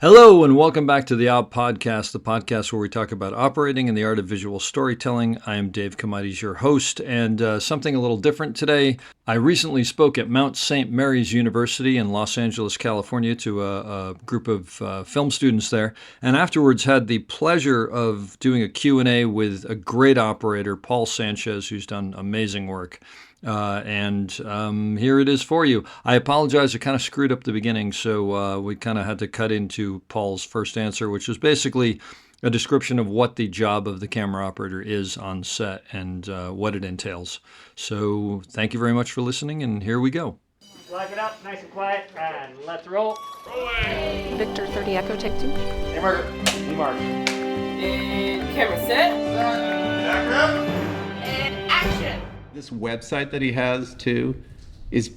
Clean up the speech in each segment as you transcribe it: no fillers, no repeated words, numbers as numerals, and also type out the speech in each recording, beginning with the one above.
Hello and welcome back to the Op Podcast, the podcast where we talk about operating and the art of visual storytelling. I am Dave Chameides, your host, and something a little different today. I recently spoke at Mount St. Mary's University in Los Angeles, California, to a group of film students there, and afterwards had the pleasure of doing a Q&A with a great operator, Paul Sanchez, who's done amazing work. Here it is for you. I apologize, I kind of screwed up the beginning, so we kind of had to cut into Paul's first answer, which was basically a description of what the job of the camera operator is on set and what it entails. So thank you very much for listening, and here we go. Live it up, nice and quiet, and let's roll. Rolling! Victor 30 Echo, take 2. Hey, Mark. Hey, Mark. And camera set. And action. This website that he has too is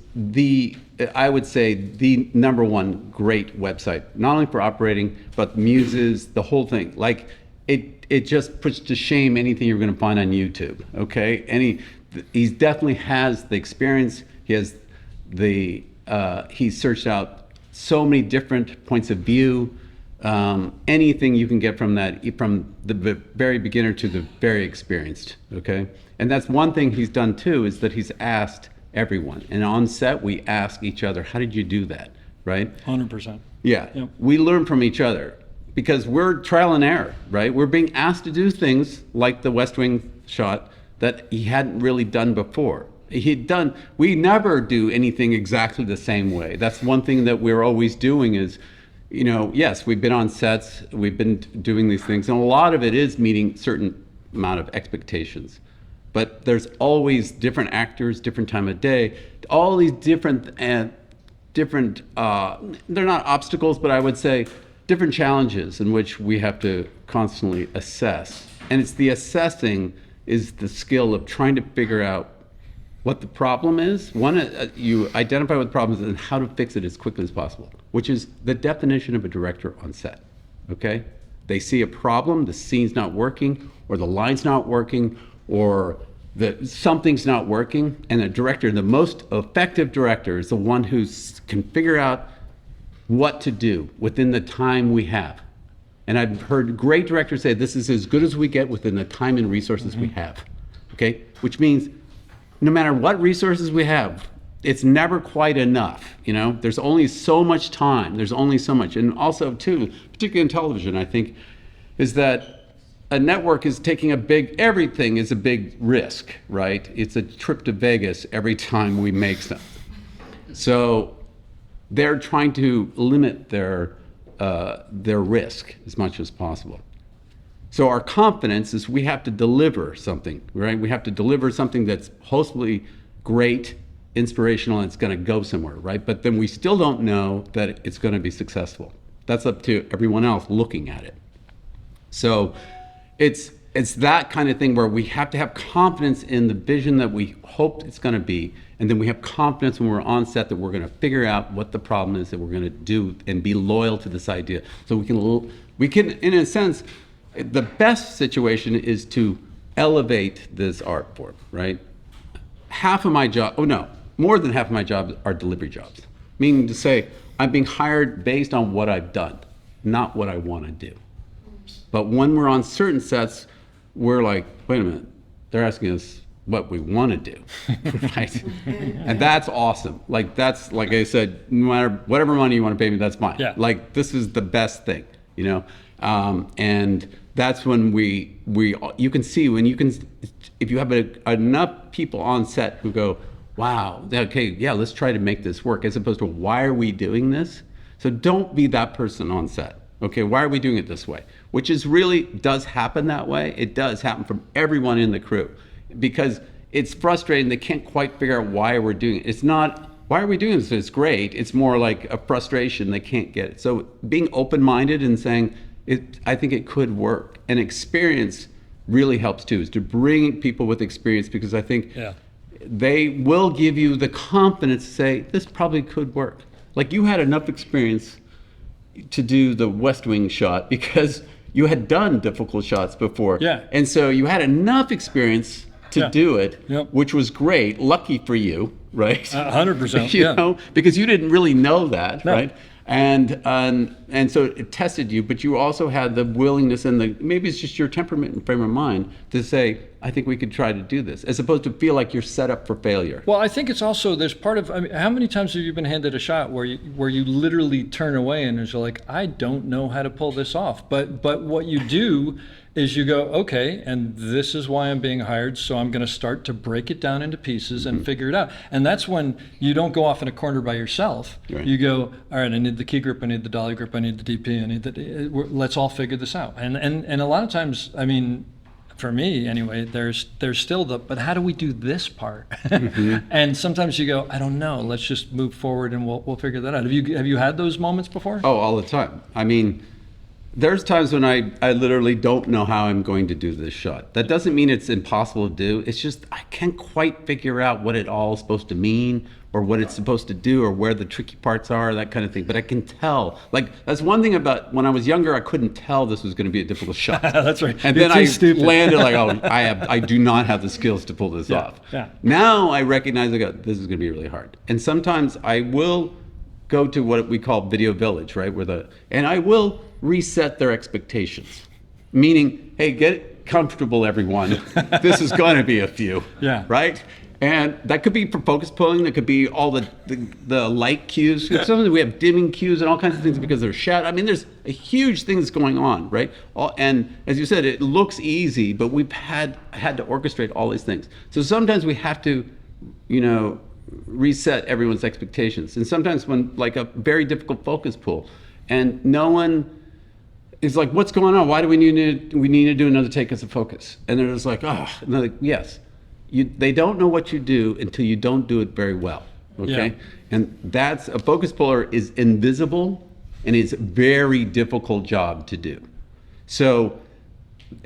I would say the number one great website, not only for operating, but muses, the whole thing. Like it just puts to shame anything you're going to find on YouTube. Okay, he definitely has the experience. He has he's searched out so many different points of view. Anything you can get from that, from the very beginner to the very experienced. Okay. And that's one thing he's done too, is that he's asked everyone. And on set, we ask each other, how did you do that, right? 100%. Yeah, Yep. We learn from each other because we're trial and error, right? We're being asked to do things like the West Wing shot that he hadn't really done before. We never do anything exactly the same way. That's one thing that we're always doing is, yes, we've been on sets, we've been doing these things, and a lot of it is meeting certain amount of expectations. But there's always different actors, different time of day, all these different, they're not obstacles, but I would say different challenges in which we have to constantly assess. And it's the assessing is the skill of trying to figure out what the problem is. One, you identify what the problem is and how to fix it as quickly as possible, which is the definition of a director on set, okay? They see a problem, the scene's not working, or the line's not working, or something's not working, and a director, the most effective director, is the one who can figure out what to do within the time we have. And I've heard great directors say, this is as good as we get within the time and resources we have, okay? Which means no matter what resources we have, it's never quite enough, There's only so much time, there's only so much. And also too, particularly in television, I think, is that a network is taking everything is a big risk, right? It's a trip to Vegas every time we make something. So they're trying to limit their risk as much as possible. So our confidence is we have to deliver something, right? We have to deliver something that's hopefully great, inspirational, and it's going to go somewhere, right? But then we still don't know that it's going to be successful. That's up to everyone else looking at it. So it's that kind of thing where we have to have confidence in the vision that we hope it's going to be, and then we have confidence when we're on set that we're going to figure out what the problem is that we're going to do and be loyal to this idea. So we can, in a sense, the best situation is to elevate this art form, right? More than half of my jobs are delivery jobs, meaning to say I'm being hired based on what I've done, not what I want to do. But when we're on certain sets, we're like, wait a minute, they're asking us what we want to do, right? And that's awesome. Like I said, no matter whatever money you want to pay me, that's fine. Yeah. Like this is the best thing, and that's when you can see if you have enough people on set who go, wow, okay, yeah, let's try to make this work, as opposed to why are we doing this? So don't be that person on set. Okay, why are we doing it this way? Which is really does happen that way. It does happen from everyone in the crew because it's frustrating. They can't quite figure out why we're doing it. It's not, why are we doing this? It's great. It's more like a frustration. They can't get it. So being open-minded and saying, I think it could work. And experience really helps too, is to bring people with experience, because I think they will give you the confidence to say, this probably could work. Like you had enough experience to do the West Wing shot because you had done difficult shots before. Yeah. And so you had enough experience to do it, which was great. Lucky for you, right? 100%. you know, because you didn't really know that, right? And so it tested you, but you also had the willingness and maybe it's just your temperament and frame of mind to say, I think we could try to do this, as opposed to feel like you're set up for failure. Well, I think it's also, there's part of, I mean, how many times have you been handed a shot where you literally turn away and you're like, I don't know how to pull this off. But what you do is you go, okay, and this is why I'm being hired, so I'm going to start to break it down into pieces and figure it out. And that's when you don't go off in a corner by yourself. Right. You go, all right, I need the key grip, I need the dolly grip, I need the DP, I need let's all figure this out. And a lot of times, I mean, for me anyway, there's still but how do we do this part? And sometimes you go, I don't know, let's just move forward and we'll figure that out. Have you had those moments before? Oh, all the time. I mean, there's times when I literally don't know how I'm going to do this shot. That doesn't mean it's impossible to do. It's just I can't quite figure out what it all is supposed to mean or what it's supposed to do or where the tricky parts are, that kind of thing. But I can tell. Like, that's one thing about when I was younger, I couldn't tell this was going to be a difficult shot. That's right. And You're then I stupid. landed like, oh, I do not have the skills to pull this off. Yeah. Now I recognize, I go, this is going to be really hard. And sometimes I will go to what we call video village, right? And I will reset their expectations, meaning, hey, get comfortable, everyone. This is going to be a few, Yeah. right? And that could be for focus pulling. That could be all the light cues. Sometimes we have dimming cues and all kinds of things because they're shadow. I mean, there's a huge thing that's going on, right? And as you said, it looks easy, but we've had to orchestrate all these things. So sometimes we have to, reset everyone's expectations. And sometimes when like a very difficult focus pull, and no one is like, what's going on? Why do we need to do another take as a focus? And they're just like, oh, and they're like, yes. They don't know what you do until you don't do it very well, okay? Yeah. And that's, a focus puller is invisible and it's a very difficult job to do. So,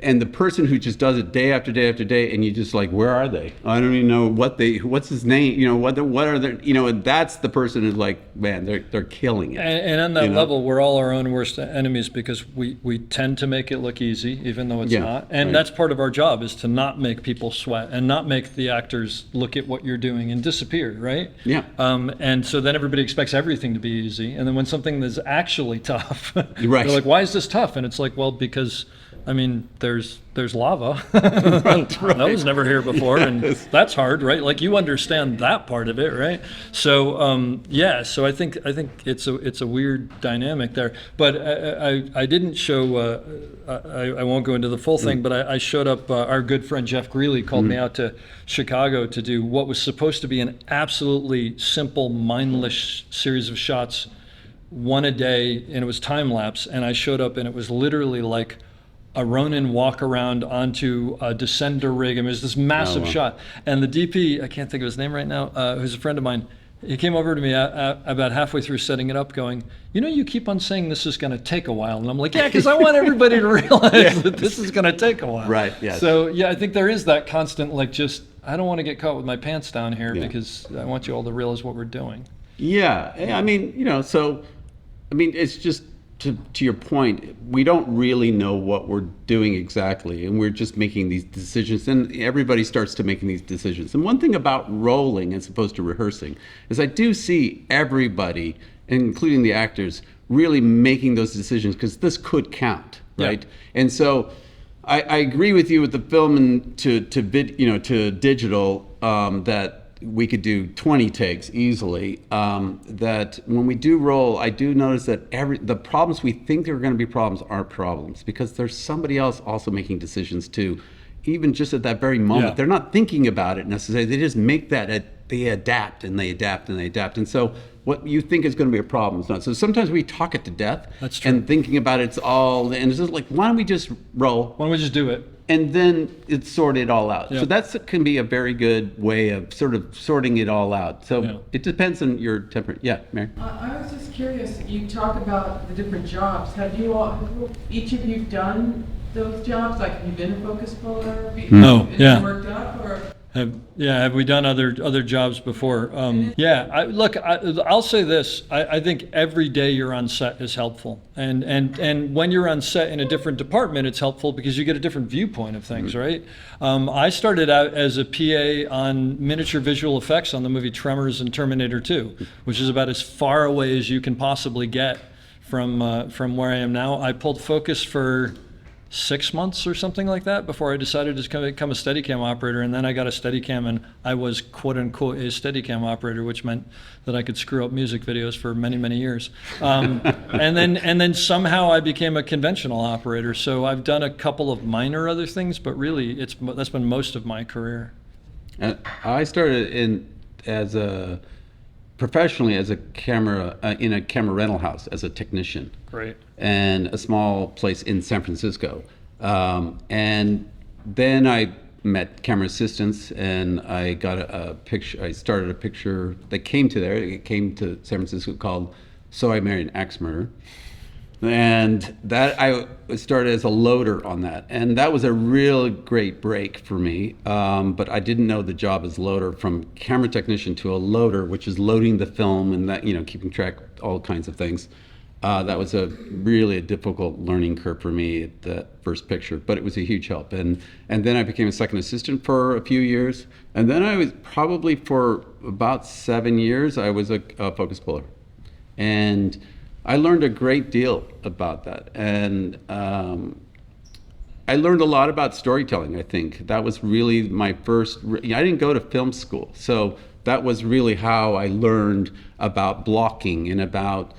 and the person who just does it day after day after day, and you just like, where are they? I don't even know what's his name, what are their, and that's the person who's like, man, they're killing it. And on that level, we're all our own worst enemies because we tend to make it look easy, even though it's not. And that's part of our job, is to not make people sweat and not make the actors look at what you're doing and disappear, right? Yeah. And so then everybody expects everything to be easy. And then when something is actually tough, Right. they're like, why is this tough? And it's like, well, because I mean, there's lava. Right. That was never here before, and that's hard, right? Like, you understand that part of it, right? So so I think it's a weird dynamic there. But I didn't show. I won't go into the full thing, but I showed up. Our good friend Jeff Greeley called me out to Chicago to do what was supposed to be an absolutely simple, mindless series of shots, one a day, and it was time lapse. And I showed up, and it was literally like a Ronin walk around onto a descender rig. I mean, it was this massive shot. And the DP, I can't think of his name right now, who's a friend of mine, he came over to me about halfway through setting it up going, you keep on saying this is going to take a while. And I'm like, yeah, because I want everybody to realize that this is going to take a while. Right, yes. So, yeah, I think there is that constant, like, just, I don't want to get caught with my pants down here because I want you all to realize what we're doing. Yeah, I mean, it's just, to your point, we don't really know what we're doing exactly, and we're just making these decisions, and everybody starts to making these decisions. And one thing about rolling as opposed to rehearsing is I do see everybody, including the actors, really making those decisions because this could count, right? Yeah. And so I agree with you with the film and to digital, that we could do 20 takes easily. That when we do roll, I do notice that the problems we think are going to be problems aren't problems, because there's somebody else also making decisions too, even just at that very moment. Yeah. They're not thinking about it necessarily. They just make they adapt and they adapt and they adapt. And so what you think is going to be a problem is not. So sometimes we talk it to death. That's true. And thinking about it's all, and it's just like, why don't we just roll? Why don't we just do it? And then it's sorted all out. Yep. So that can be a very good way of sort of sorting it all out. So it depends on your temperament. Yeah, Mary? I was just curious, you talk about the different jobs. Have each of you done those jobs? Like, have you been a focus puller? No, Is it worked up, or? Have we done other jobs before? I'll say this. I think every day you're on set is helpful, and when you're on set in a different department, it's helpful because you get a different viewpoint of things, right? I started out as a PA on miniature visual effects on the movie Tremors and Terminator 2, which is about as far away as you can possibly get from where I am now. I pulled focus for 6 months or something like that before I decided to become a Steadicam operator, and then I got a Steadicam, and I was quote unquote a Steadicam operator, which meant that I could screw up music videos for many years. And then somehow I became a conventional operator. So I've done a couple of minor other things, but really that's been most of my career. I started professionally as a camera in a camera rental house as a technician. Great. And a small place in San Francisco. And then I met camera assistants, and I got a picture. I started a picture that came to there. It came to San Francisco called "So I Married an Axe Murderer," and that I started as a loader on that, and that was a real great break for me. But I didn't know the job as loader, from camera technician to a loader, which is loading the film and that, keeping track of all kinds of things. That was really a difficult learning curve for me at that first picture, but it was a huge help. And then I became a second assistant for a few years, and then I was probably for about 7 years I was a focus puller, and I learned a great deal about that. And I learned a lot about storytelling. I think that was really my first. I didn't go to film school, so that was really how I learned about blocking and about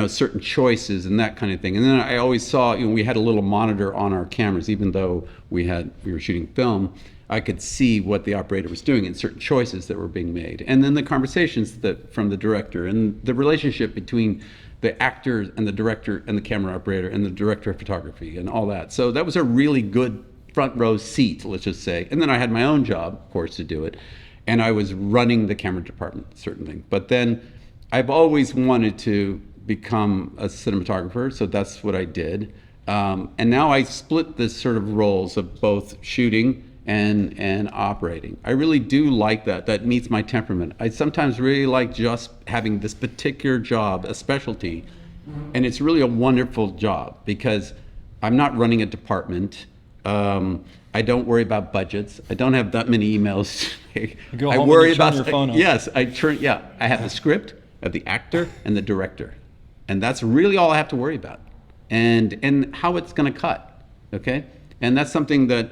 certain choices and that kind of thing. And then I always saw, we had a little monitor on our cameras, even though we were shooting film. I could see what the operator was doing and certain choices that were being made. And then the conversations from the director, and the relationship between the actor and the director and the camera operator and the director of photography and all that. So that was a really good front row seat, let's just say. And then I had my own job, of course, to do it. And I was running the camera department, certain things. But then I've always wanted to become a cinematographer, so that's what I did. And now I split the sort of roles of both shooting and operating. I really do like that. That meets my temperament. I sometimes really like just having this particular job, a specialty, and it's really a wonderful job because I'm not running a department. I don't worry about budgets. I don't have that many emails. You go home and you turn your phone on. Yes, I have the script, I have the actor and the director, and that's really all I have to worry about, and how it's going to cut. Okay, and that's something that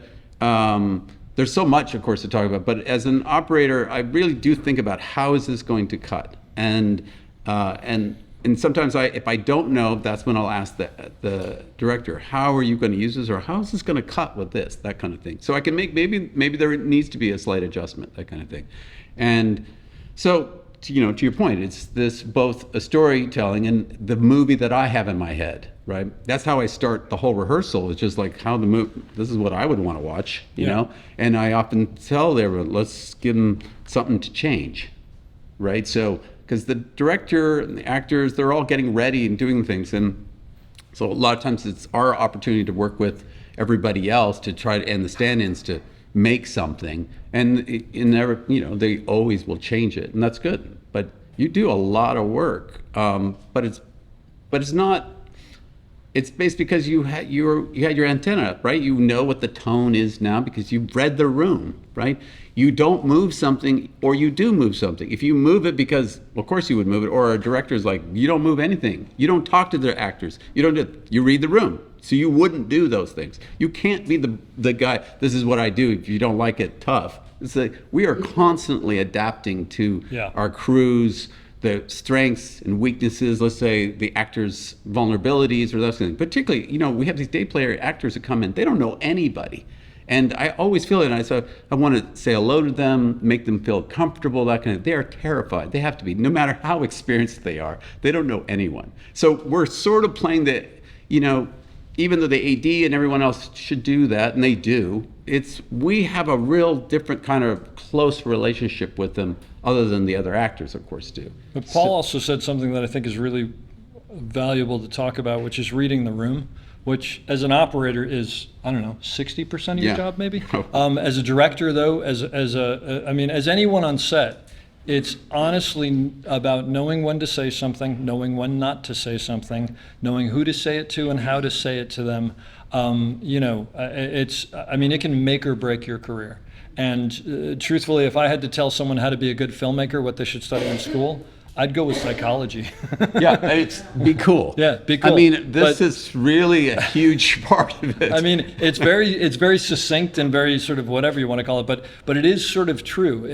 there's so much, of course, to talk about. But as an operator, I really do think about how is this going to cut, and sometimes if I don't know, that's when I'll ask the director, how are you going to use this, or how is this going to cut with this, that kind of thing. So I can make, maybe there needs to be a slight adjustment, that kind of thing. And so, to your point, it's this both a storytelling and the movie that I have in my head, right? That's how I start the whole rehearsal. It's just like how the movie, this is what I would want to watch, you know? And I often tell everyone, let's give them something to change, right? So, because the director and the actors, they're all getting ready and doing things. And so a lot of times it's our opportunity to work with everybody else to try to, and the stand-ins to make something. And it never, they always will change it, and that's good. But you do a lot of work. But it's not, it's based because you had your antenna up, right? You know what the tone is now because you've read the room, right? You don't move something, or you do move something. If you move it because, well, of course you would move it, or a director's like, you don't move anything. You don't talk to the actors. You read the room. So you wouldn't do those things. You can't be the guy, this is what I do, if you don't like it, tough. It's like we are constantly adapting to our crews, the strengths and weaknesses, let's say the actors' vulnerabilities or those things. Particularly, we have these day player actors that come in, they don't know anybody. And I always feel it, and I want to say hello to them, make them feel comfortable, that kind of, they are terrified. They have to be, no matter how experienced they are. They don't know anyone. So we're sort of playing the, even though the AD and everyone else should do that, and they do, we have a real different kind of close relationship with them, other than the other actors, of course, do. But Paul also said something that I think is really valuable to talk about, which is reading the room, which as an operator is, I don't know, 60% of your Yeah. job maybe. As a director though, as anyone on set, it's honestly about knowing when to say something, knowing when not to say something, knowing who to say it to and how to say it to them. It can make or break your career. And truthfully, if I had to tell someone how to be a good filmmaker, what they should study in school, I'd go with psychology. Yeah, be cool. Yeah, be cool. I mean, this is really a huge part of it. I mean, it's very succinct and very sort of whatever you want to call it, but it is sort of true.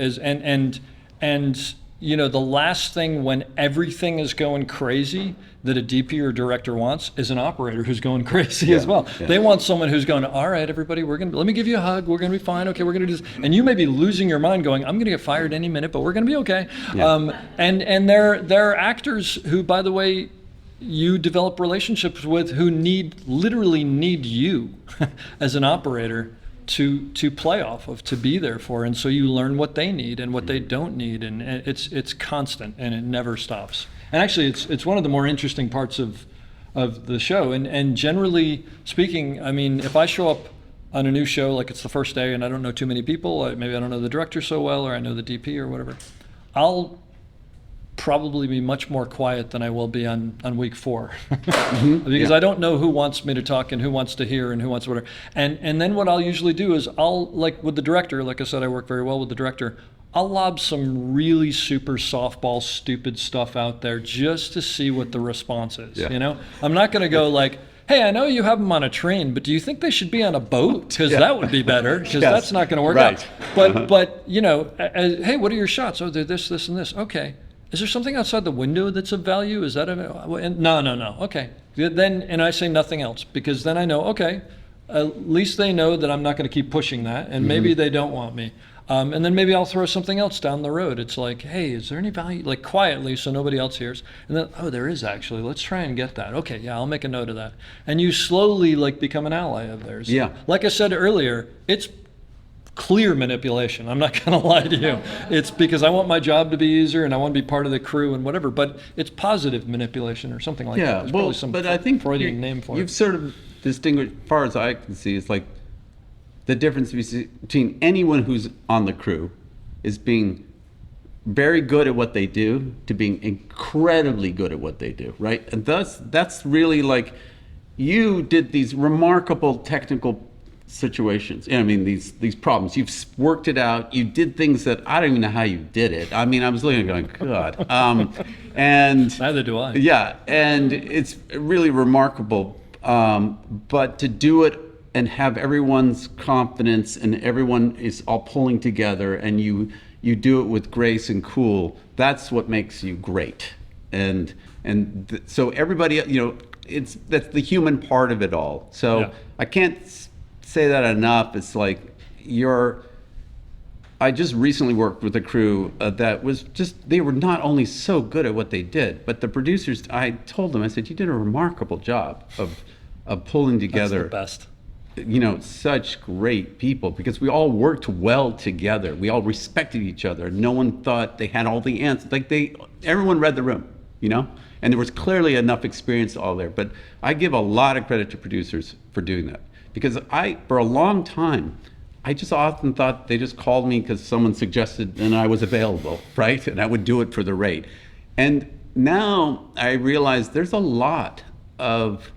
The last thing when everything is going crazy that a DP or director wants is an operator who's going crazy as well. Yeah. They want someone who's going, all right, everybody, let me give you a hug. We're going to be fine. Okay, we're going to do this. And you may be losing your mind going, I'm going to get fired any minute, but we're going to be okay. Yeah. And there are actors who, by the way, you develop relationships with who literally need you as an operator to play off of, to be there for, and so you learn what they need and what they don't need, and it's constant and it never stops. And actually, it's one of the more interesting parts of the show. And generally speaking, I mean, if I show up on a new show, like it's the first day, and I don't know too many people, maybe I don't know the director so well, or I know the DP or whatever, I'll probably be much more quiet than I will be on week 4 because I don't know who wants me to talk and who wants to hear and who wants whatever. And then what I'll usually do is I'll, like with the director, like I said, I work very well with the director, I'll lob some really super softball stupid stuff out there just to see what the response is. Yeah. I'm not going to go like, hey, I know you have them on a train, but do you think they should be on a boat? Because that would be better, because that's not going to work out. But hey, what are your shots? Oh, they're this, this, and this. Okay. Is there something outside the window that's of value? Is that no. Okay. Then, and I say nothing else, because then I know, okay, at least they know that I'm not going to keep pushing that, and maybe they don't want me. And then maybe I'll throw something else down the road. It's like, hey, is there any value? Like quietly, so nobody else hears. And then, oh, there is actually. Let's try and get that. Okay, yeah, I'll make a note of that. And you slowly become an ally of theirs. Yeah. Like I said earlier, it's clear manipulation. I'm not going to lie to you. It's because I want my job to be easier and I want to be part of the crew and whatever, but it's positive manipulation or something like that. There's probably some but I think Freudian name for you've it. sort of distinguished, as far as I can see, it's like the difference between anyone who's on the crew is being very good at what they do to being incredibly good at what they do, right? And that's really like, you did these remarkable technical situations. I mean, these problems. You've worked it out. You did things that I don't even know how you did it. I mean, I was looking and going, God. And neither do I. Yeah, and it's really remarkable. But to do it and have everyone's confidence and everyone is all pulling together, and you do it with grace and cool, that's what makes you great. So everybody, that's the human part of it all. So Yeah. I can't say that enough. It's like I just recently worked with a crew that was just, they were not only so good at what they did, but the producers, I told them, I said, you did a remarkable job of pulling together. That's the best. Such great people, because we all worked well together. We all respected each other. No one thought they had all the answers. Everyone read the room, and there was clearly enough experience all there. But I give a lot of credit to producers for doing that, because for a long time, I just often thought they just called me because someone suggested and I was available, right? And I would do it for the rate. And now I realize there's a lot of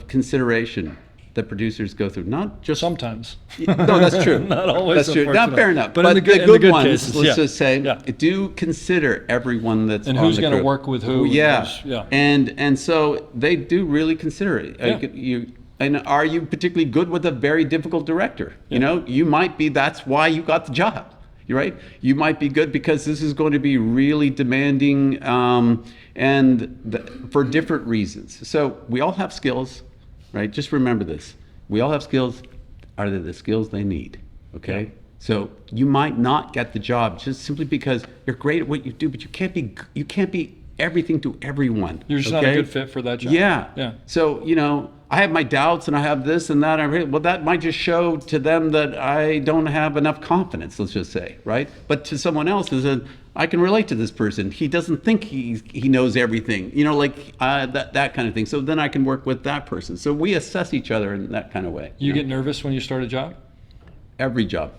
consideration that producers go through, not just sometimes. No, that's true. Not always. That's true. Not fair enough. But in the good ones, cases, let's just say, yeah. do consider everyone that's and on who's the going to crew. work with who. Yeah. Yeah. And so they do really consider it. Yeah. And are you particularly good with a very difficult director? Yeah. You might be. That's why you got the job. You're right. You might be good because this is going to be really demanding, for different reasons. So we all have skills, right? Just remember this. We all have skills. Are they the skills they need? Okay. Yeah. So you might not get the job just simply because you're great at what you do, but you can't be everything to everyone. You're just not a good fit for that job. Yeah. Yeah. So, I have my doubts and I have this and that. Well, that might just show to them that I don't have enough confidence, let's just say, right? But to someone else, I can relate to this person. He doesn't think he knows everything, that kind of thing. So then I can work with that person. So we assess each other in that kind of way. You get nervous when you start a job? Every job.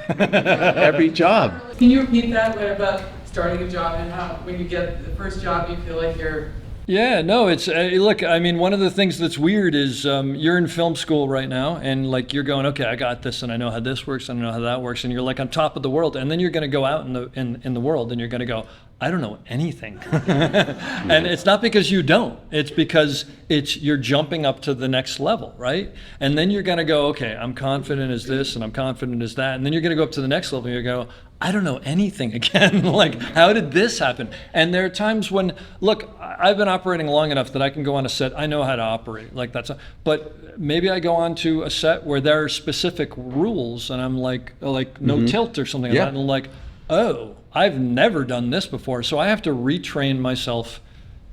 Every job. Can you repeat that about starting a job and how when you get the first job you feel like you're... Yeah, no, it's, look, I mean, one of the things that's weird is you're in film school right now and like you're going, okay, I got this and I know how this works and I know how that works, and you're like on top of the world, and then you're going to go out in the world and you're going to go, I don't know anything. And it's not because you don't, it's because you're jumping up to the next level, right? And then you're going to go, okay, I'm confident as this and I'm confident as that, and then you're going to go up to the next level and you go, I don't know anything again. Like, how did this happen? And there are times when, look, I've been operating long enough that I can go on a set, I know how to operate, like but maybe I go on to a set where there are specific rules and I'm like no tilt or something like that, and I'm like, oh, I've never done this before, so I have to retrain myself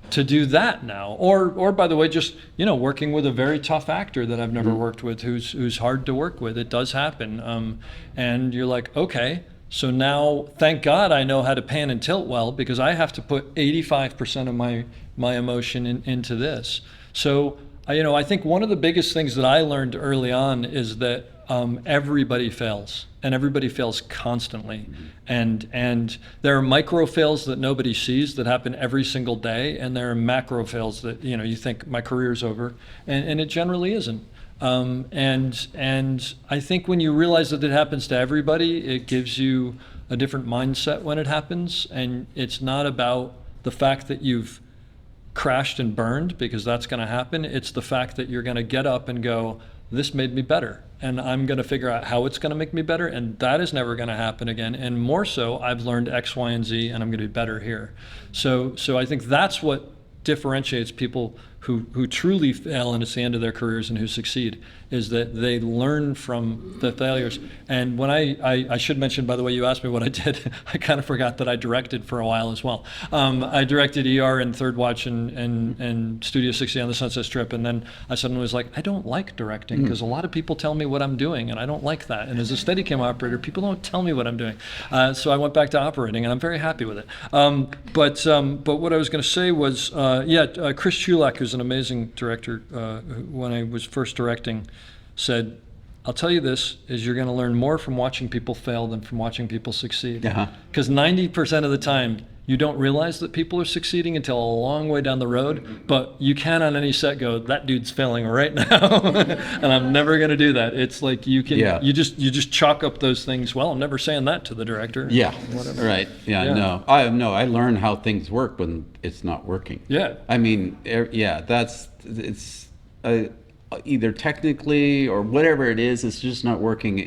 to do that now. Or by the way, just, working with a very tough actor that I've never worked with, who's hard to work with. It does happen. And you're like, okay, so now, thank God I know how to pan and tilt well, because I have to put 85% of my emotion into this. So, I think one of the biggest things that I learned early on is that everybody fails, and everybody fails constantly. And there are micro fails that nobody sees that happen every single day, and there are macro fails that, you think my career's over, and it generally isn't. And I think when you realize that it happens to everybody, it gives you a different mindset when it happens. And it's not about the fact that you've crashed and burned, because that's going to happen. It's the fact that you're going to get up and go, this made me better, and I'm going to figure out how it's going to make me better, and that is never going to happen again. And more so, I've learned X, Y, and Z, and I'm going to be better here. So I think that's what differentiates people who truly fail and it's the end of their careers and who succeed, is that they learn from the failures. And when I should mention, by the way, you asked me what I did, I kind of forgot that I directed for a while as well. I directed ER and Third Watch and Studio 60 on the Sunset Strip, and then I suddenly was like, I don't like directing, because a lot of people tell me what I'm doing, and I don't like that. And as a Steadicam operator, people don't tell me what I'm doing. So I went back to operating, and I'm very happy with it. But what I was going to say was, Chris Chulak, who's an amazing director, when I was first directing, said, I'll tell you this, is you're going to learn more from watching people fail than from watching people succeed. Because 90% of the time, you don't realize that people are succeeding until a long way down the road, but you can on any set go, that dude's failing right now, and I'm never going to do that. It's like you can, you just chalk up those things. Well, I'm never saying that to the director. Whatever. Right. I learn how things work when it's not working. I mean, it's either technically or whatever it is, it's just not working.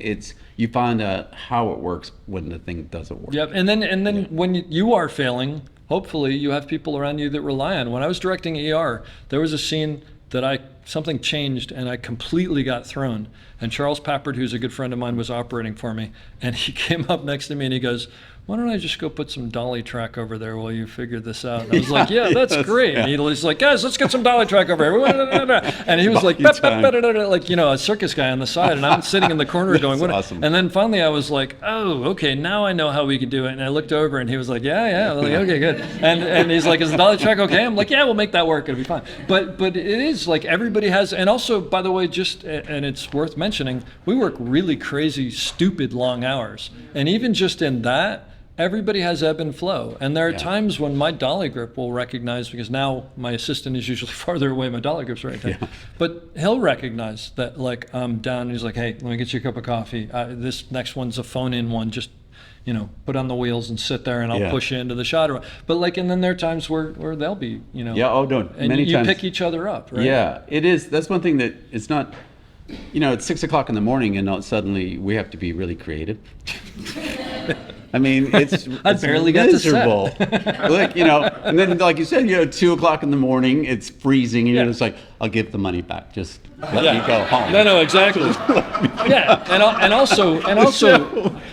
You find out how it works when the thing doesn't work. Yep, and then when you are failing, hopefully you have people around you that rely on. When I was directing ER, there was a scene that something changed and I completely got thrown. And Charles Pappard, who's a good friend of mine, was operating for me, and he came up next to me and he goes, why don't I just go put some dolly track over there while you figure this out? And I was like, yeah, that's great. And he's like, guys, let's get some dolly track over here. And he was like, like, a circus guy on the side. And I'm sitting in the corner going, what? Awesome. And then finally I was like, oh, okay, now I know how we can do it. And I looked over and he was like, yeah. I'm like, okay, good. And he's like, is the dolly track okay? I'm like, yeah, we'll make that work. It'll be fine. But it is like everybody has, and also, by the way, and it's worth mentioning, we work really crazy, stupid long hours. And even just in that, everybody has ebb and flow. And there are times when my dolly grip will recognize, because now my assistant is usually farther away, my dolly grip's right there. But he'll recognize that, like, I'm down, and he's like, hey, let me get you a cup of coffee. This next one's a phone-in one, just, put on the wheels and sit there and I'll push you into the shot. But like, and then there are times where they'll be, and many times. Pick each other up, right? Yeah, it is. That's one thing that it's not, it's 6 o'clock in the morning and suddenly we have to be really creative. I mean, it's barely miserable. Got to set. Like, and then like you said, 2 o'clock in the morning, it's freezing, and it's like, I'll give the money back. Just let me go home. No, exactly. And also,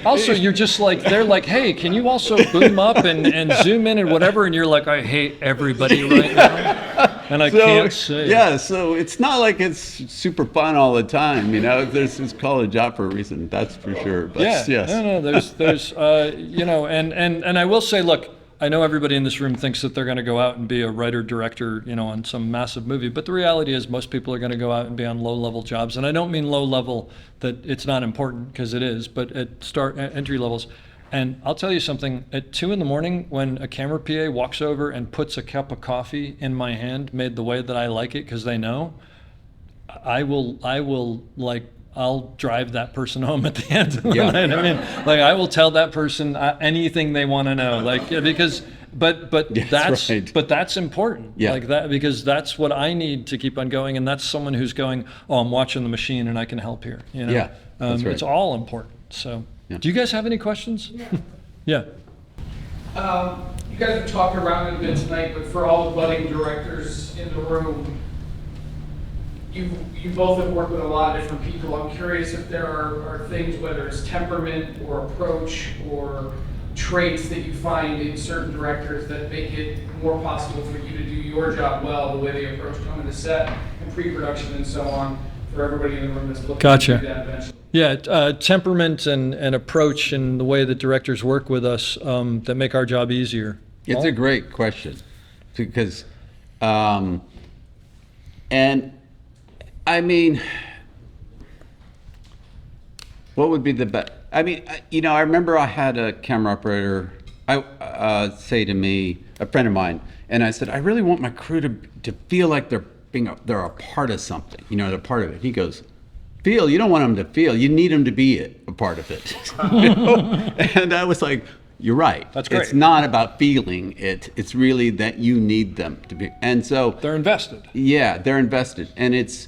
Also, you're just like, they're like, hey, can you also boom up and zoom in and whatever? And you're like, I hate everybody right now. And I can't say. Yeah, so it's not like it's super fun all the time, you know. It's called a job for a reason, that's for sure. But Yeah, yes. no, there's you know, and I will say, look, I know everybody in this room thinks that they're going to go out and be a writer, director, you know, on some massive movie. But the reality is most people are going to go out and be on low-level jobs. And I don't mean low-level that it's not important, because it is, but at entry levels. And I'll tell you something, at 2 a.m. when a camera PA walks over and puts a cup of coffee in my hand made the way that I like it, because they know, I will like, I'll drive that person home at the end of the night. I mean, like, I will tell that person anything they want to know, like, because, but that's right. but that's important, like that, because that's what I need to keep on going, and that's someone who's going, oh, I'm watching the machine and I can help here, you know. Yeah, that's right. It's all important. So, do you guys have any questions? Yeah. You guys have talked around it a bit tonight, but for all the budding directors in the room, you both have worked with a lot of different people. I'm curious if there are things, whether it's temperament or approach or traits that you find in certain directors that make it more possible for you to do your job well, the way they approach coming to set and pre-production and so on, for everybody in the room that's looking to do that eventually. Yeah, temperament and approach and the way that directors work with us that make our job easier. It's a great question, because, and I mean, what would be the best? I mean, you know, I remember I had a camera operator say to me, a friend of mine, and I said, I really want my crew to feel like they're a part of something, you know, they're part of it. He goes, feel? You don't want them to feel. You need them to be a part of it. You know? And I was like, you're right. That's great. It's not about feeling it. It's really that you need them to be. And so they're invested. Yeah, they're invested. And it's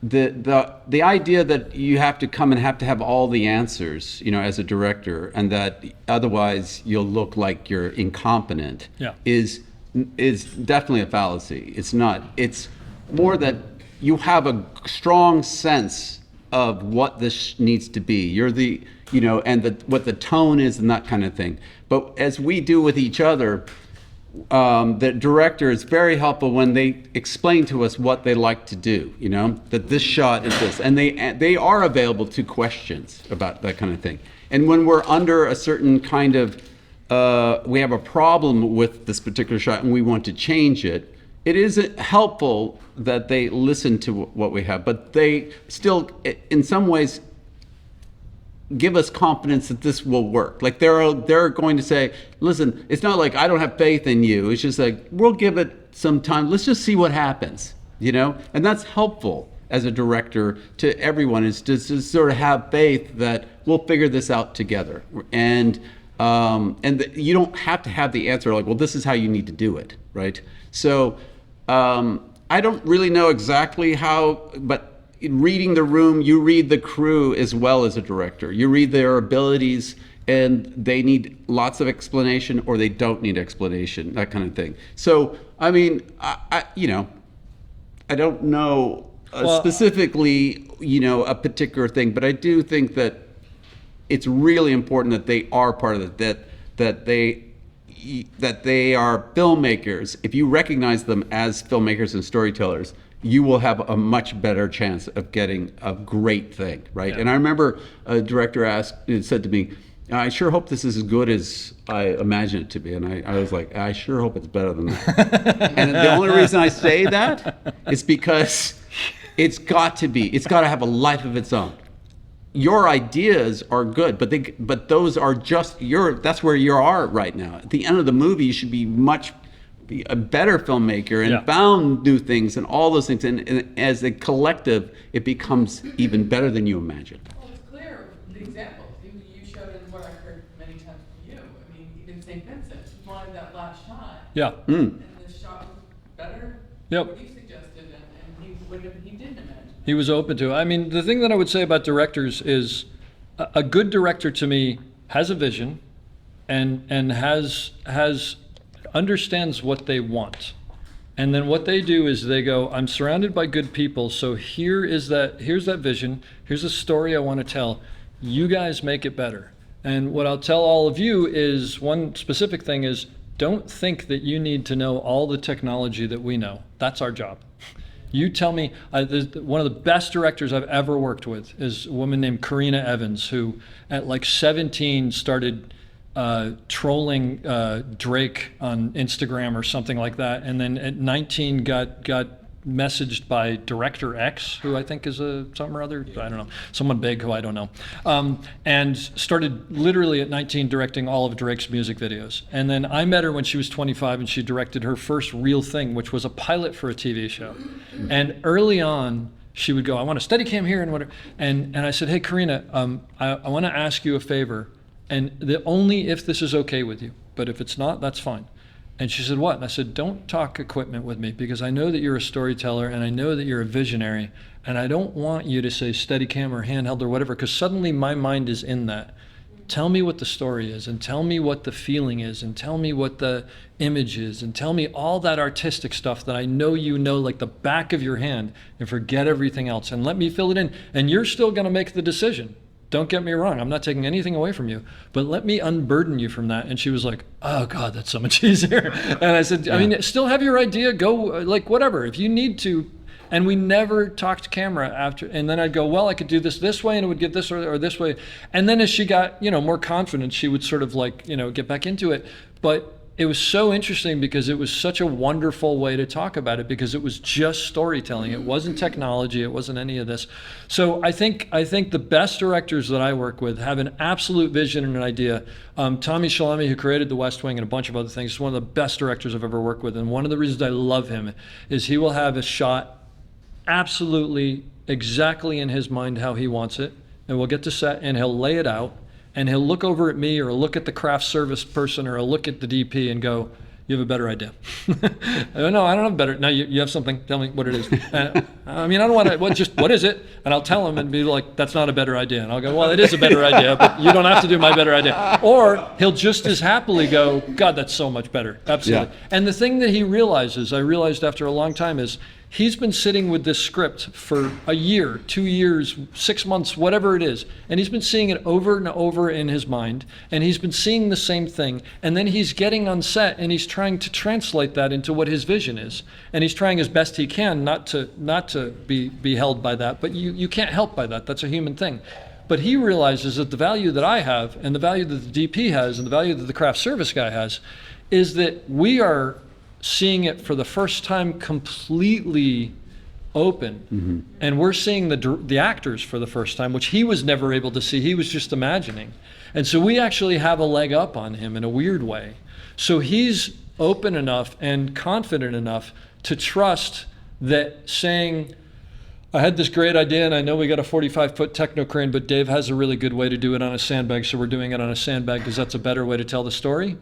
the idea that you have to come and have to have all the answers, you know, as a director, and that otherwise you'll look like you're incompetent, is definitely a fallacy. It's not. It's more that you have a strong sense of what this needs to be. You're the, you know, and what the tone is and that kind of thing. But as we do with each other, the director is very helpful when they explain to us what they like to do, you know, that this shot is this, and they are available to questions about that kind of thing. And when we're under a certain kind of, we have a problem with this particular shot and we want to change it, it is helpful that they listen to what we have, but they still, in some ways, give us confidence that this will work. Like they're going to say, listen, it's not like I don't have faith in you. It's just like, we'll give it some time. Let's just see what happens, you know? And that's helpful as a director to everyone, is to sort of have faith that we'll figure this out together. And you don't have to have the answer like, well, this is how you need to do it, right? So I don't really know exactly how, but in reading the room, you read the crew as well as a director. You read their abilities, and they need lots of explanation or they don't need explanation, that kind of thing. So, I mean, I you know, I don't know specifically, you know, a particular thing, but I do think that it's really important that they are part of it, that they are filmmakers. If you recognize them as filmmakers and storytellers, you will have a much better chance of getting a great thing, right? Yeah. And I remember a director said to me, I sure hope this is as good as I imagine it to be. And I was like, I sure hope it's better than that. And the only reason I say that is because it's got to have a life of its own. Your ideas are good, but those are just that's where you are right now. At the end of the movie, you should be a better filmmaker and found new things and all those things. And as a collective, it becomes even better than you imagined. Well, it's clear, the examples. You showed in what I heard many times from you. I mean, even St. Vincent, he wanted that last shot. Yeah. And the shot was better than what you suggested, and he didn't imagine. He was open to it. I mean, the thing that I would say about directors is a good director to me has a vision and understands what they want. And then what they do is they go, I'm surrounded by good people, so here's that vision, here's a story I want to tell. You guys make it better. And what I'll tell all of you is one specific thing is don't think that you need to know all the technology that we know. That's our job. You tell me, one of the best directors I've ever worked with is a woman named Karina Evans, who at like 17 started trolling Drake on Instagram or something like that, and then at 19 got messaged by Director X, who I think is something or other, I don't know, someone big who I don't know, and started literally at 19 directing all of Drake's music videos. And then I met her when she was 25, and she directed her first real thing, which was a pilot for a TV show. And early on, she would go, I want a Steadicam here and whatever. And I said, hey, Karina, I want to ask you a favor, and only if this is okay with you, but if it's not, that's fine. And she said, what? And I said, don't talk equipment with me, because I know that you're a storyteller and I know that you're a visionary, and I don't want you to say Steadicam or handheld or whatever, because suddenly my mind is in that. Tell me what the story is, and tell me what the feeling is, and tell me what the image is, and tell me all that artistic stuff that I know you know like the back of your hand, and forget everything else, and let me fill it in. And you're still going to make the decision. Don't get me wrong, I'm not taking anything away from you, but let me unburden you from that. And she was like, oh God, that's so much easier. And I said, I mean, still have your idea, go, like, whatever, if you need to. And we never talked camera after. And then I'd go, well, I could do this way, and it would get this or this way. And then as she got, more confident, she would sort of like, get back into it. But it was so interesting because it was such a wonderful way to talk about it, because it was just storytelling. It wasn't technology. It wasn't any of this. So I think the best directors that I work with have an absolute vision and an idea. Tommy Shalemi, who created The West Wing and a bunch of other things, is one of the best directors I've ever worked with. And one of the reasons I love him is he will have a shot absolutely exactly in his mind how he wants it. And we'll get to set and he'll lay it out. And he'll look over at me or look at the craft service person or he'll look at the DP and go, you have a better idea. No, I don't have better. No, you have something. Tell me what it is. I mean, I don't want to, what is it? And I'll tell him and be like, that's not a better idea. And I'll go, well, it is a better idea, but you don't have to do my better idea. Or he'll just as happily go, God, that's so much better. Absolutely. Yeah. And the thing that he realizes, I realized after a long time, is he's been sitting with this script for a year, 2 years, 6 months, whatever it is. And he's been seeing it over and over in his mind. And he's been seeing the same thing. And then he's getting on set and he's trying to translate that into what his vision is. And he's trying as best he can not to be held by that. But you can't help by that. That's a human thing. But he realizes that the value that I have and the value that the DP has and the value that the craft service guy has is that we are seeing it for the first time completely open. Mm-hmm. And we're seeing the actors for the first time, which he was never able to see. He was just imagining. And so we actually have a leg up on him in a weird way. So he's open enough and confident enough to trust that saying, I had this great idea and I know we got a 45-foot techno crane, but Dave has a really good way to do it on a sandbag, so we're doing it on a sandbag because that's a better way to tell the story.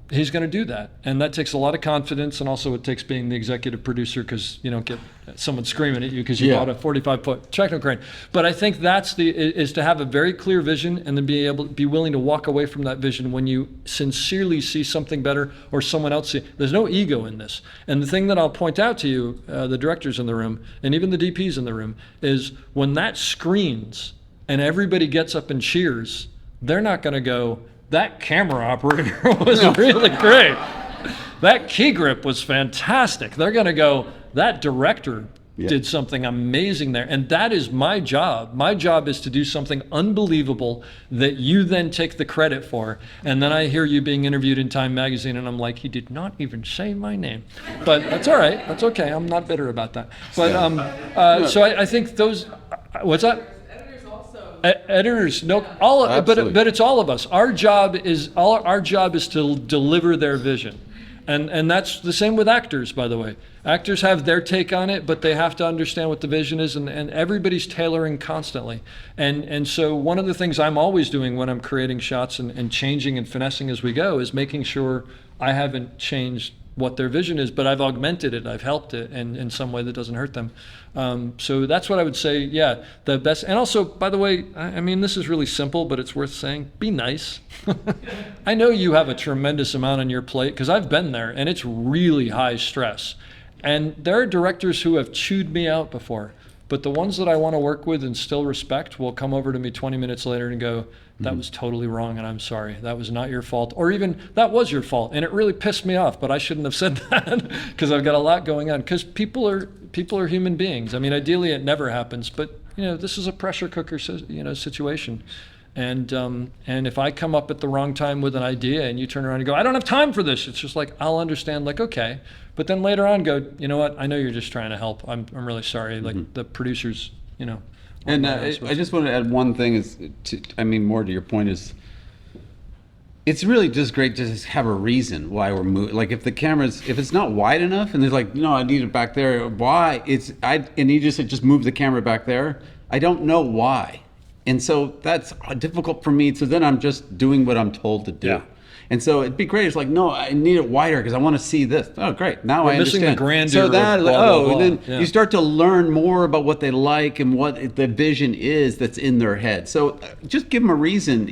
He's going to do that. And that takes a lot of confidence, and also it takes being the executive producer, because you don't get someone screaming at you because you bought a 45-foot techno crane. But I think that's is to have a very clear vision and then be willing to walk away from that vision when you sincerely see something better or someone else see. There's no ego in this. And the thing that I'll point out to you, the directors in the room and even the DPs in the room, is when that screens and everybody gets up and cheers, they're not going to go, that camera operator was really great. That key grip was fantastic. They're going to go, that director did something amazing there. And that is my job. My job is to do something unbelievable that you then take the credit for. And then I hear you being interviewed in Time magazine and I'm like, he did not even say my name. But that's all right. That's okay. I'm not bitter about that. But so I think those, what's that? Editors, no, but it's all of us. Our job is to deliver their vision, and that's the same with actors. By the way, actors have their take on it, but they have to understand what the vision is, and everybody's tailoring constantly. And so one of the things I'm always doing when I'm creating shots and changing and finessing as we go is making sure I haven't changed what their vision is, but I've augmented it, I've helped it in some way that doesn't hurt them. So that's what I would say, the best. And also, by the way, I mean, this is really simple, but it's worth saying, be nice. I know you have a tremendous amount on your plate, because I've been there, and it's really high stress. And there are directors who have chewed me out before. But the ones that I want to work with and still respect will come over to me 20 minutes later and go, that was totally wrong and I'm sorry. That was not your fault. Or even, that was your fault and it really pissed me off, but I shouldn't have said that because I've got a lot going on. Because people are human beings. I mean, ideally it never happens, but this is a pressure cooker situation. And if I come up at the wrong time with an idea and you turn around and go, I don't have time for this, it's just like, I'll understand, like, okay. But then later on go, you know what, I know you're just trying to help. I'm really sorry. Like the producers, And I just want to add one thing more to your point is, it's really just great to just have a reason why we're moving. Like if it's not wide enough and they're like, no, I need it back there. Why? And you just move the camera back there. I don't know why. And so that's difficult for me. So then I'm just doing what I'm told to do. Yeah. And so it'd be great. It's like, no, I need it wider because I want to see this. Oh, great. Now I understand. Missing the grandeur. So that, of blah, blah, blah. And then you start to learn more about what they like and what the vision is that's in their head. So just give them a reason,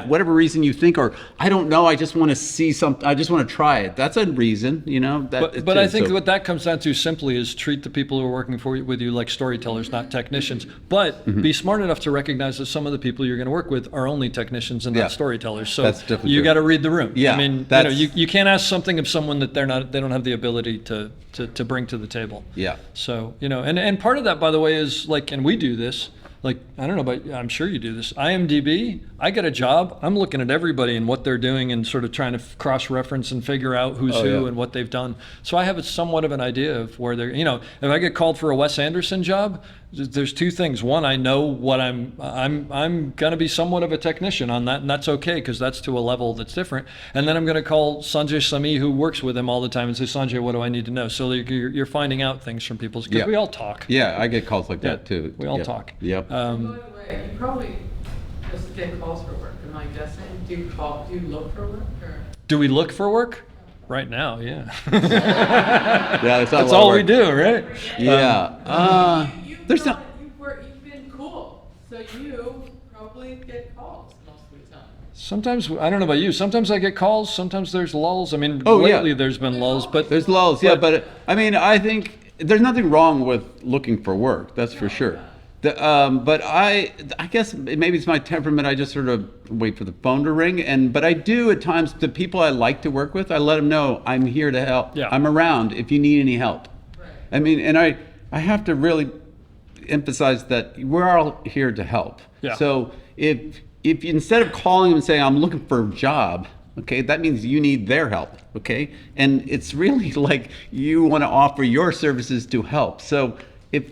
whatever reason you think, or I don't know, I just want to see something. I just want to try it. That's a reason, But I think what that comes down to simply is treat the people who are working with you like storytellers, not technicians. But be smart enough to recognize that some of the people you're going to work with are only technicians and not storytellers. So you got to read the room. Yeah, I mean, you can't ask something of someone that they don't have the ability to bring to the table. Yeah. So, and part of that, by the way, is like, and we do this, like, I don't know, but I'm sure you do this. IMDb, I get a job, I'm looking at everybody and what they're doing and sort of trying to cross-reference and figure out who's who and what they've done. So I have somewhat of an idea of where they're, if I get called for a Wes Anderson job, there's two things. One, I know what I'm going to be somewhat of a technician on that, and that's okay because that's to a level that's different. And then I'm going to call Sanjay Sami, who works with him all the time, and say, Sanjay, what do I need to know? So you're finding out things from people because we all talk. Yeah, I get calls like that too. We all talk. Yep. By the way, you probably just get calls for work. Am I guessing? Do you look for work? Or? Do we look for work? Right now, yeah. That's all we do, right? Yeah. You've been cool, so you probably get calls most of the time. Sometimes, I don't know about you, sometimes I get calls, sometimes there's lulls. I mean, lately there's been lulls, but... There's lulls, but I think there's nothing wrong with looking for work, that's for sure. But I guess maybe it's my temperament. I just sort of wait for the phone to ring, but I do at times. The people I like to work with, I let them know I'm here to help. Yeah. I'm around if you need any help. Right. I mean, and I have to really emphasize that we're all here to help. Yeah. So if instead of calling them and saying I'm looking for a job, okay, that means you need their help. Okay, and it's really like you want to offer your services to help. So if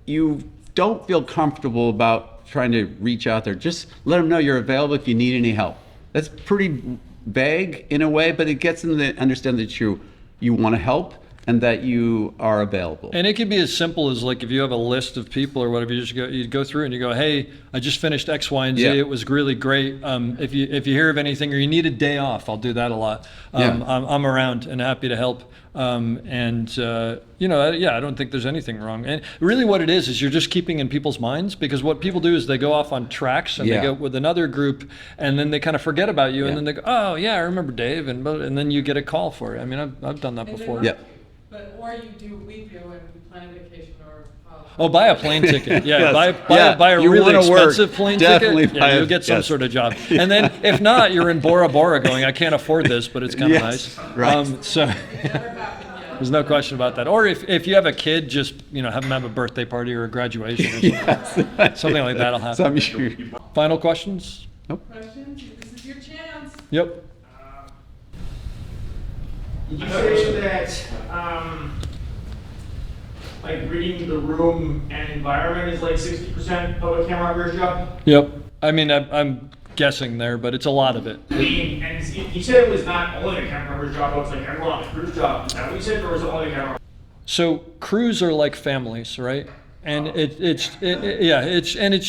you don't feel comfortable about trying to reach out there, just let them know you're available if you need any help. That's pretty vague in a way, but it gets them to understand that you want to help and that you are available. And it can be as simple as like if you have a list of people or whatever, you go through and you go, hey, I just finished X, Y, and Z. Yeah. It was really great. If you hear of anything or you need a day off, I'll do that a lot. I'm around and happy to help. I don't think there's anything wrong. And really what it is you're just keeping in people's minds, because what people do is they go off on tracks and they go with another group and then they kind of forget about you and then they go, oh yeah, I remember Dave, and then you get a call for it. I mean, I've done that before. We do and we plan a vacation or buy a plane ticket. Yeah, yes. buy a really expensive plane Definitely ticket. Yeah, you'll get some sort of job. And then if not, you're in Bora Bora going, I can't afford this, but it's kind of nice. Right. So there's no question about that. Or if you have a kid, just have them have a birthday party or a graduation or something. Something like that'll happen. Final questions? Nope. Questions? This is your chance. Yep. Did you say that like reading the room and environment is like 60% of a camera operator's job? Yep. I mean, I'm guessing there, but it's a lot of it. And you said it was not only a camera operator's job, but it's like everyone on the crew's job. Is that what you said, or was it only a camera? So crews are like families, right? And it's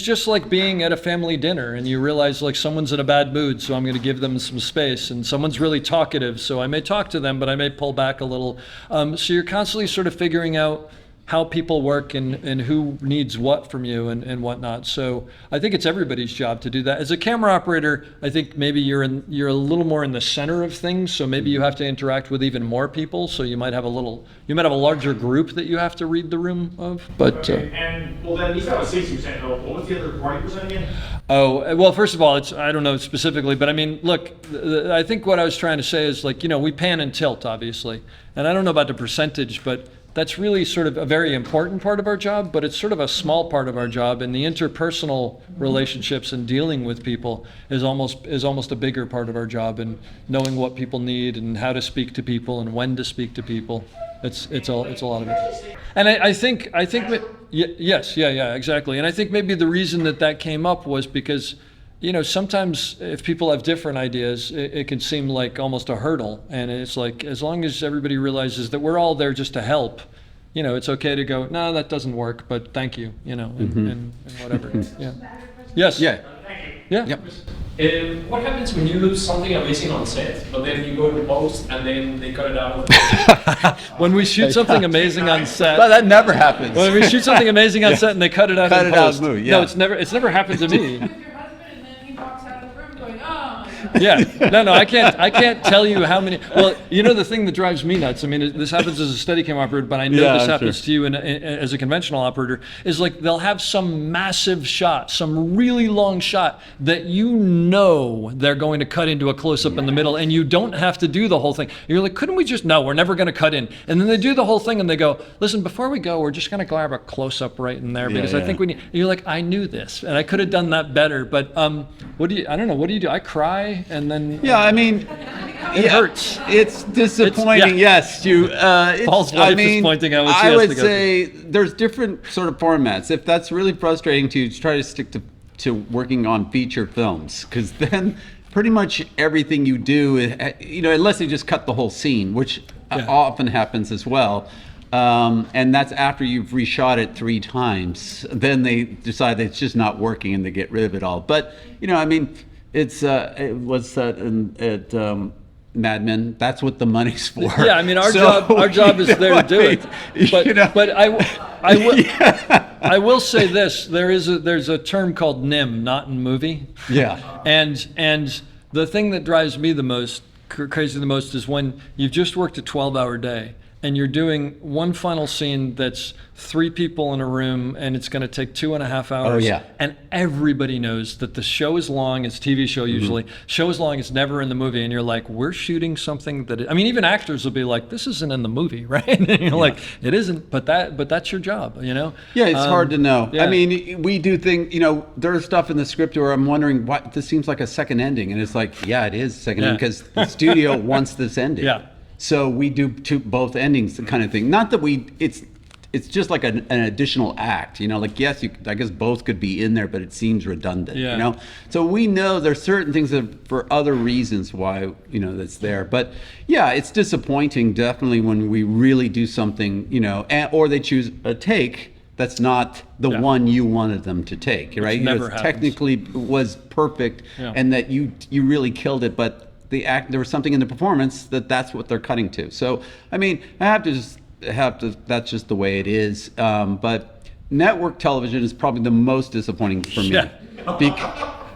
just like being at a family dinner and you realize like someone's in a bad mood, so I'm going to give them some space, and someone's really talkative, so I may talk to them, but I may pull back a little. So you're constantly sort of figuring out how people work and who needs what from you and whatnot. So I think it's everybody's job to do that. As a camera operator, I think maybe you're a little more in the center of things. So maybe you have to interact with even more people. So you might have a larger group that you have to read the room of. But okay. And well, then he's got a 60%. Though. What was the other 40% again? Oh, well, first of all, I don't know specifically, but I mean, look, I think what I was trying to say is like, we pan and tilt, obviously. And I don't know about the percentage, but that's really sort of a very important part of our job, but it's sort of a small part of our job. And the interpersonal relationships and dealing with people is almost a bigger part of our job, and knowing what people need and how to speak to people and when to speak to people. It's a lot of it. And I think yes, yeah, exactly. And I think maybe the reason that came up was because, sometimes if people have different ideas, it can seem like almost a hurdle. And it's like, as long as everybody realizes that we're all there just to help, it's okay to go, no, that doesn't work, but thank you, and whatever. Yeah. Yes. Yeah. Yeah. Yep. What happens when you lose something amazing on set, but then you go to post and then they cut it out? When we shoot something amazing on set. But that never happens. When we shoot something amazing on set and they cut it out Cut in it out post. of the movie, No, yeah. it's never happened to me. With your husband, and then he walks out of the room going, oh my God. Yeah, no, I can't tell you how many. Well, the thing that drives me nuts. I mean, this happens as a Steadicam operator, but I know Yeah, this happens sure. to you as a conventional operator. Is like they'll have some massive shot, some really long shot that they're going to cut into a close-up in the middle, and you don't have to do the whole thing. You're like, couldn't we just? No, we're never going to cut in. And then they do the whole thing, and they go, listen, before we go, we're just going to grab a close-up right in there because I think we need. And you're like, I knew this, and I could have done that better. But what do you? I don't know. What do you do? I cry, and then. Yeah, I mean, It hurts. It's disappointing. It's- Yes, Paul's wife is pointing out what she I has would to go say there's different sort of formats. If that's really frustrating to you, just try to stick to working on feature films, because then pretty much everything you do, unless they just cut the whole scene, which often happens as well. And that's after you've reshot it 3 times. Then they decide that it's just not working and they get rid of it all. But it was at Mad Men. That's what the money's for. Yeah, I mean, our job is there to do it. But I will say this: there's a term called NIM, not in movie. Yeah. And the thing that drives me the most crazy the most is when you've just worked a 12-hour day and you're doing one final scene that's 3 people in a room and it's going to take 2.5 hours. Oh, yeah. And everybody knows that the show is long. It's a TV show usually. Show is long. It's never in the movie. And you're like, we're shooting something that. I mean, even actors will be like, this isn't in the movie, right? And you're like, it isn't. But that's your job, Yeah, it's hard to know. yeah. I mean, we do think, there's stuff in the script where I'm wondering, what this seems like a second ending, and it's like, yeah, it is a second ending because the studio wants this ending. Yeah. So we do both endings, kind of thing. Not that it's just like an additional act, like, yes, I guess both could be in there, but it seems redundant, Yeah. So we know there's certain things that for other reasons why, that's there. But yeah, it's disappointing definitely when we really do something, or they choose a take that's not the one you wanted them to take, right? never It happens. technically was perfect, Yeah. and that you really killed it, but there was something in the performance that's what they're cutting to. So I mean, that's just the way it is. But network television is probably the most disappointing for me. Yeah.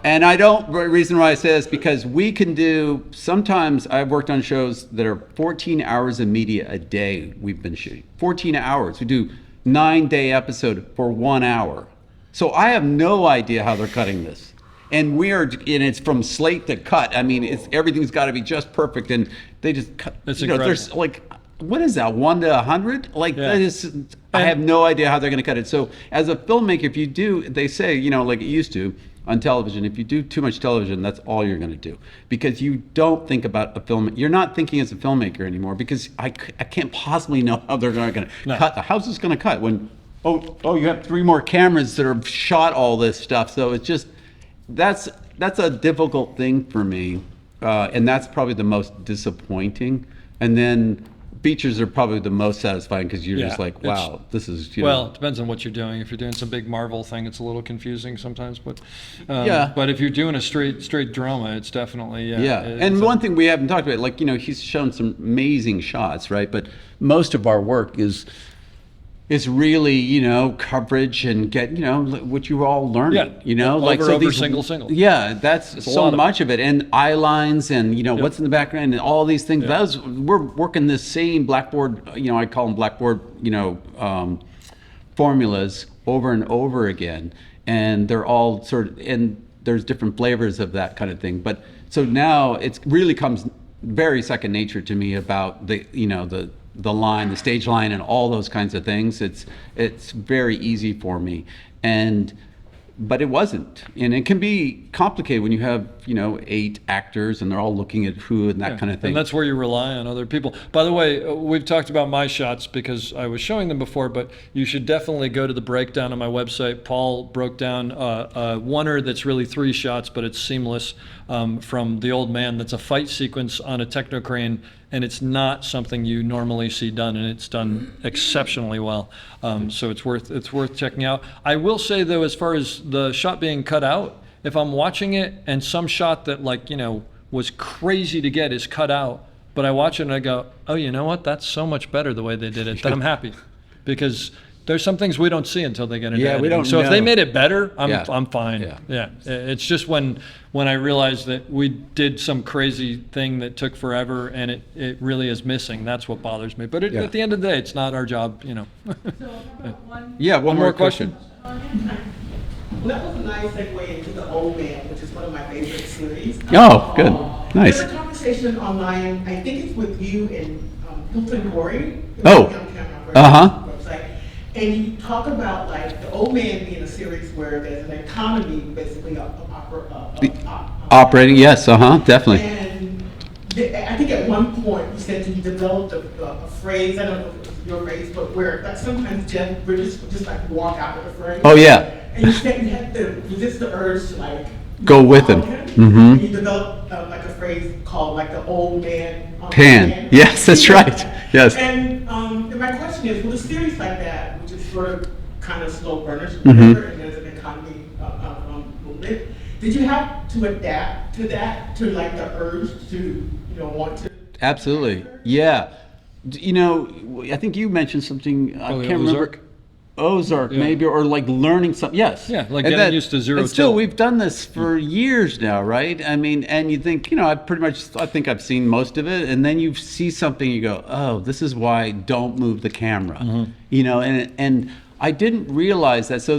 And the reason why I say this, because we can do, sometimes I've worked on shows that are 14 hours of media a day we've been shooting. 14 hours. We do 9-day episode for 1 hour. So I have no idea how they're cutting this. And it's from slate to cut. I mean, everything's got to be just perfect, and they just cut. That's incredible. There's like, what is that? 1 to 100? Like Yeah. that is. I have no idea how they're going to cut it. So as a filmmaker, if you do, they say, like it used to on television, if you do too much television, that's all you're going to do, because you don't think about a film. You're not thinking as a filmmaker anymore, because I can't possibly know how they're going to cut. How's this going to cut when? Oh, you have 3 more cameras that have shot all this stuff. So it's just. That's a difficult thing for me, and that's probably the most disappointing. And then features are probably the most satisfying, because you're just like, wow, this is. Well, it depends on what you're doing. If you're doing some big Marvel thing, it's a little confusing sometimes. But But if you're doing a straight drama, it's definitely And one thing we haven't talked about, like he's shown some amazing shots, right? But most of our work is is really, coverage and get, what you all learning, Yeah. Over, single. Yeah, that's It's a so lot of much of it. And eye lines and, what's in the background and all these things. Yeah. We're working the same blackboard, I call them blackboard, formulas over and over again. And they're all and there's different flavors of that kind of thing. But so now it really comes very second nature to me about the line, the stage line, and all those kinds of things. It's very easy for me, but it wasn't, and it can be complicated when you have 8 actors and they're all looking at who and that kind of thing. And that's where you rely on other people. By the way, we've talked about my shots because I was showing them before, but you should definitely go to the breakdown on my website. Paul broke down a oneer that's really 3 shots, but it's seamless, from The Old Man. That's a fight sequence on a techno crane, and it's not something you normally see done, and it's done exceptionally well. So it's worth checking out. I will say though, as far as the shot being cut out, if I'm watching it and some shot that was crazy to get is cut out, but I watch it and I go, oh, you know what? That's so much better the way they did it that I'm happy, because there's some things we don't see until they get into editing. We don't So know. if they made it better, I'm Yeah. fine. Yeah. It's just when I realized that we did some crazy thing that took forever and it really is missing. That's what bothers me. But at the end of the day, it's not our job, So one One more question. Well, that was a nice segue into The Old Man, which is one of my favorite series. Oh, good. Nice. There's a conversation online, I think it's with you and Hilton Corey. Oh. On camera, Uh-huh. website. And you talk about The Old Man being a series where there's an economy basically of Operating, yes, definitely. And I think at one point you said you developed a phrase, I don't know if it was your phrase, but where sometimes Jeff Bridges would just walk out of the frame. Oh, yeah. And you said you had to resist the urge to Go with him. Mm-hmm. And you developed a phrase called The Old Man Pan. Yes, that's right. Yes. And my question is, with a series like that, which is sort of kind of slow burners, Mm-hmm. and there's an economy movement, did you have to adapt to that, to the urge to want to? Absolutely. Yeah. I think you mentioned something. I can't remember. Ozark, Yeah. maybe, or learning something. Yes. Yeah, And getting used to zero And still, tilt. we've done this for years now, right? I mean, and you think, I think I've seen most of it, and then you see something, you go, oh, this is why don't move the camera. Mm-hmm. And I didn't realize that. So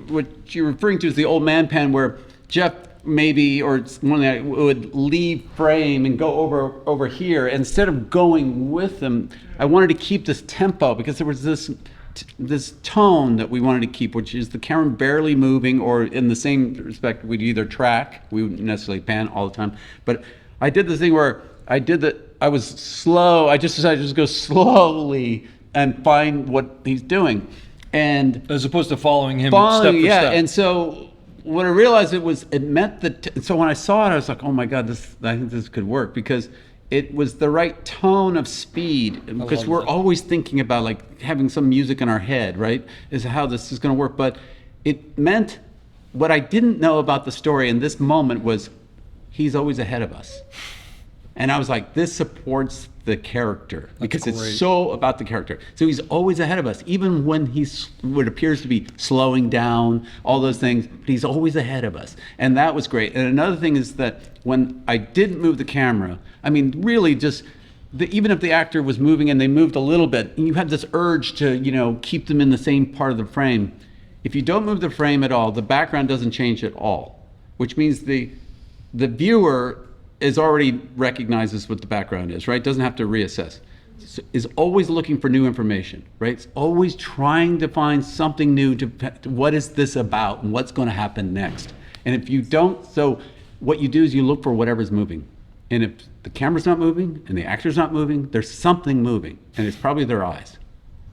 what you're referring to is the Old Man pan, where Jeff maybe, or one that would leave frame and go over here. Instead of going with them, I wanted to keep this tempo, because there was this tone that we wanted to keep, which is the camera barely moving, or in the same respect, we'd either track, we wouldn't necessarily pan all the time. But I did this thing where I was slow. I just decided to just go slowly and find what he's doing. And As opposed to following him step for step. and so when I realized it meant that, so when I saw it, I was like, oh my God, I think this could work, because it was the right tone of speed, because we're always thinking about having some music in our head, right? Is how this is going to work. But it meant what I didn't know about the story in this moment was he's always ahead of us. And I was like, this supports the character, because great. it's so about the character. So he's always ahead of us, even when he's what appears to be slowing down, all those things, but he's always ahead of us. And that was great. And another thing is that when I didn't move the camera, I mean, really just, even if the actor was moving and they moved a little bit, you had this urge to, keep them in the same part of the frame. If you don't move the frame at all, the background doesn't change at all, which means the viewer already recognizes what the background is, right? Doesn't have to reassess. Is always looking for new information, right? It's always trying to find something new to what is this about and what's going to happen next. And if you don't, so what you do is you look for whatever's moving. And if the camera's not moving and the actor's not moving, there's something moving, and it's probably their eyes.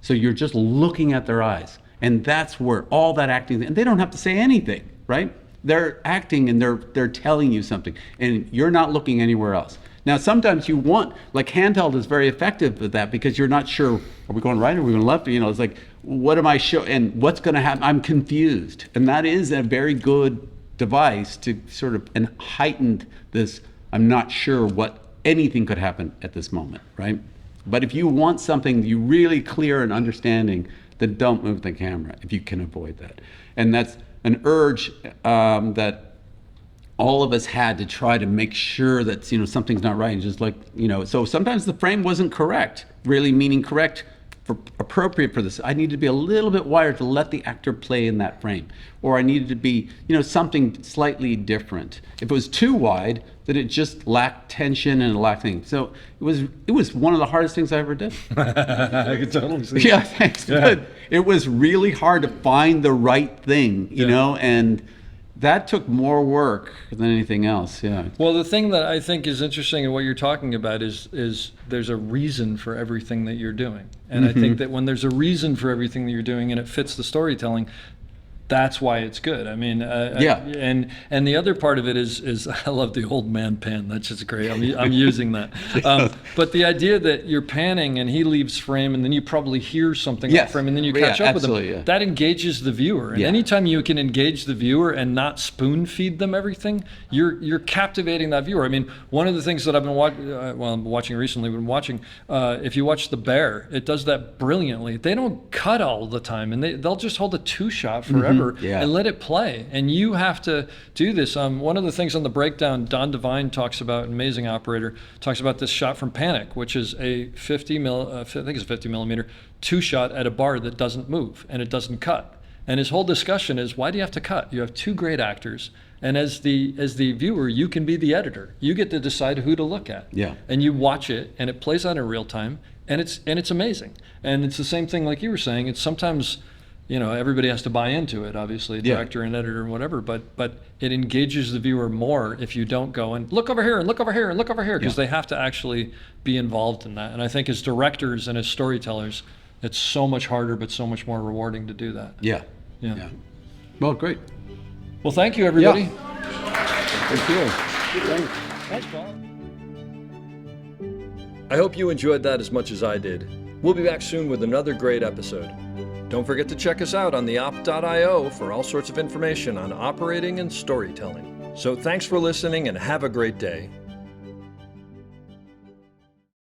So you're just looking at their eyes, and that's where all that acting, and they don't have to say anything, right? They're acting and they're telling you something, and you're not looking anywhere else. Now, sometimes you want, handheld is very effective at that, because you're not sure, are we going right, are we going left? It's like, what am I showing, and what's going to happen? I'm confused. And that is a very good device to sort of, and heightened this, I'm not sure what anything could happen at this moment, right? But if you want something you really clear and understanding, then don't move the camera if you can avoid that. And that's an urge that all of us had to try to make sure that, something's not right. And just like, so sometimes the frame wasn't correct, really meaning correct, appropriate for this. I needed to be a little bit wider to let the actor play in that frame. Or I needed to be, something slightly different. If it was too wide, then it just lacked tension and lacked things. So it was one of the hardest things I ever did. I can totally see. Yeah, thanks. Yeah. Good. It was really hard to find the right thing, and that took more work than anything else. Yeah. Well, the thing that I think is interesting in what you're talking about is there's a reason for everything that you're doing. And I think that when there's a reason for everything that you're doing and it fits the storytelling, that's why it's good. I mean, and the other part of it is I love the old man pan. That's just great. I'm using that. But the idea that you're panning and he leaves frame and then you probably hear something off frame and then you catch up with him, that engages the viewer. And anytime you can engage the viewer and not spoon feed them everything, you're captivating that viewer. I mean, one of the things that I've been watching recently, if you watch The Bear, it does that brilliantly. They don't cut all the time, and they'll just hold a 2-shot forever. And let it play. And you have to do this. One of the things on the breakdown, Don Devine talks about, an amazing operator, talks about this shot from Panic, which is a 50 millimeter 2-shot at a bar that doesn't move and it doesn't cut. And his whole discussion is, why do you have to cut? You have 2 great actors. And as the viewer, you can be the editor. You get to decide who to look at. Yeah. And you watch it, and it plays out in real time, and it's amazing. And it's the same thing like you were saying. It's sometimes, everybody has to buy into it, obviously, director and editor and whatever, but it engages the viewer more if you don't go and look over here and look over here and look over here, because they have to actually be involved in that. And I think as directors and as storytellers, it's so much harder but so much more rewarding to do that. Yeah. Well, great. Well, thank you, everybody. Thank you. Thanks, Paul. I hope you enjoyed that as much as I did. We'll be back soon with another great episode. Don't forget to check us out on theop.io for all sorts of information on operating and storytelling. So thanks for listening and have a great day.